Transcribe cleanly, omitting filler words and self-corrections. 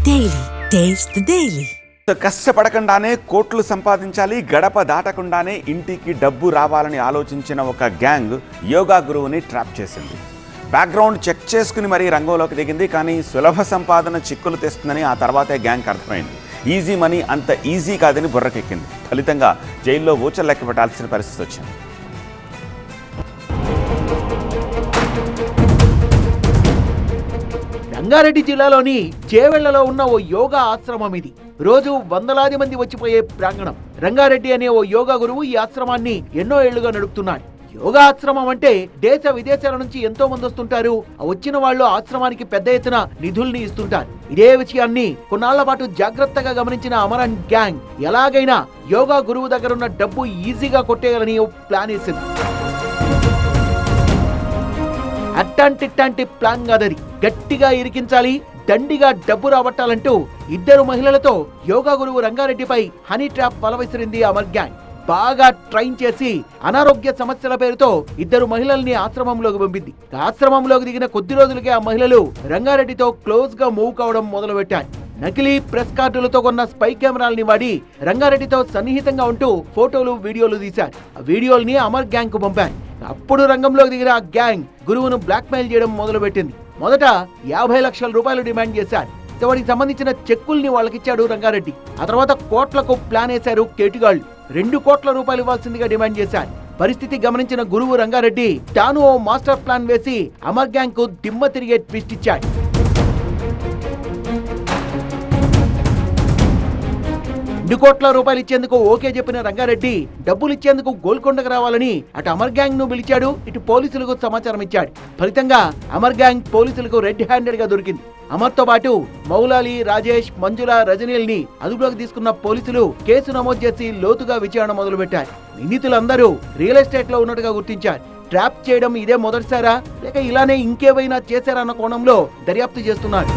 Daily taste the daily. కష్టపడకుండానే కోట్లు సంపాదించాలి, గడప దాటకుండానే ఇంటికి డబ్బు రావాలని ఆలోచించిన ఒక గ్యాంగ్ యోగా గురువుని ట్రాప్ చేసింది. బ్యాక్గ్రౌండ్ చెక్ చేసుకుని మరీ రంగంలోకి దిగింది. కానీ సులభ సంపాదన చిక్కులు తెస్తుందని ఆ తర్వాతే గ్యాంగ్ అర్థమైంది. ఈజీ మనీ అంత ఈజీ కాదని బుర్రకెక్కింది. ఫలితంగా జైల్లో ఊచలు లెక్క పెట్టాల్సిన పరిస్థితి వచ్చింది. రంగారెడ్డి జిల్లాలోని చేవెళ్లలో ఉన్న ఓ యోగా ఆశ్రమం ఇది. రోజు వందలాది మంది వచ్చిపోయే ప్రాంగణం. రంగారెడ్డి అనే ఓ యోగా గురువు ఈ ఆశ్రమాన్ని ఎన్నో ఏళ్లుగా నడుపుతున్నాడు. యోగా ఆశ్రమం అంటే దేశ విదేశాల నుంచి ఎంతో మంది వస్తుంటారు. వచ్చిన వాళ్ళు ఆశ్రమానికి పెద్ద ఎత్తున నిధుల్ని ఇస్తుంటారు. ఇదే విషయాన్ని కొన్నాళ్ల పాటు జాగ్రత్తగా గమనించిన అమరన్ గ్యాంగ్ ఎలాగైనా యోగా గురువు దగ్గర ఉన్న డబ్బు ఈజీగా కొట్టేయాలని ప్లాన్ వేసింది. అట్టాంటి ప్లాన్ కాదది. గట్టిగా ఇరికించాలి, దండిగా డబ్బు రాబట్టాలంటూ ఇద్దరు మహిళలతో యోగా గురువు రంగారెడ్డిపై హనీ ట్రాప్ వలవిసిరింది అమర్ గ్యాంగ్. బాగా ట్రైన్ చేసి అనారోగ్య సమస్యల పేరుతో ఇద్దరు మహిళల్ని ఆశ్రమంలోకి పంపింది. ఆశ్రమంలోకి దిగిన కొద్ది రోజులకే ఆ మహిళలు రంగారెడ్డితో క్లోజ్ గా మూవ్ కావడం మొదలుపెట్టారు. నకిలీ ప్రెస్ కార్డులతో కొన్న స్పై కెమెరాల్ని వాడి రంగారెడ్డితో సన్నిహితంగా ఉంటూ ఫోటోలు, వీడియోలు తీశారు. ఆ వీడియోల్ని అమర్ గ్యాంగ్ కు పంపారు. అప్పుడు రంగంలోకి దిగిన ఆ గ్యాంగ్ గురువును బ్లాక్మెయిల్ చేయడం మొదలుపెట్టింది. మొదట 50 లక్షల రూపాయలు డిమాండ్ చేశారు. వాటికి సంబంధించిన చెక్కుల్ని వాళ్ళకిచ్చాడు రంగారెడ్డి. ఆ తర్వాత కోట్లకు ప్లాన్ వేశారు కేటుగాళ్లు. 2 కోట్ల రూపాయలు ఇవ్వాల్సిందిగా డిమాండ్ చేశారు. పరిస్థితి గమనించిన గురువు రంగారెడ్డి తాను ఓ మాస్టర్ ప్లాన్ వేసి అమర్ గ్యాంగ్ కు దిమ్మ తిరిగే ట్విస్ట్ ఇచ్చాడు. 2 కోట్ల రూపాయలు ఇచ్చేందుకు ఓకే చెప్పిన రంగారెడ్డి డబ్బులు ఇచ్చేందుకు గోల్కొండకు రావాలని అటు అమర్ గ్యాంగ్ ను పిలిచాడు, ఇటు పోలీసులకు సమాచారం ఇచ్చాడు. ఫలితంగా అమర్ గ్యాంగ్ పోలీసులకు రెడ్ హ్యాండెడ్ గా దొరికింది. అమర్ తో పాటు మౌలాలి, రాజేష్, మంజుల, రజనీల్ని అదుపులోకి తీసుకున్న పోలీసులు కేసు నమోదు చేసి లోతుగా విచారణ మొదలుపెట్టారు. నిందితులందరూ రియల్ ఎస్టేట్ లో ఉన్నట్టుగా గుర్తించారు. ట్రాప్ చేయడం ఇదే మొదటిసారా లేక ఇలానే ఇంకేవైనా చేశారన్న కోణంలో దర్యాప్తు చేస్తున్నారు.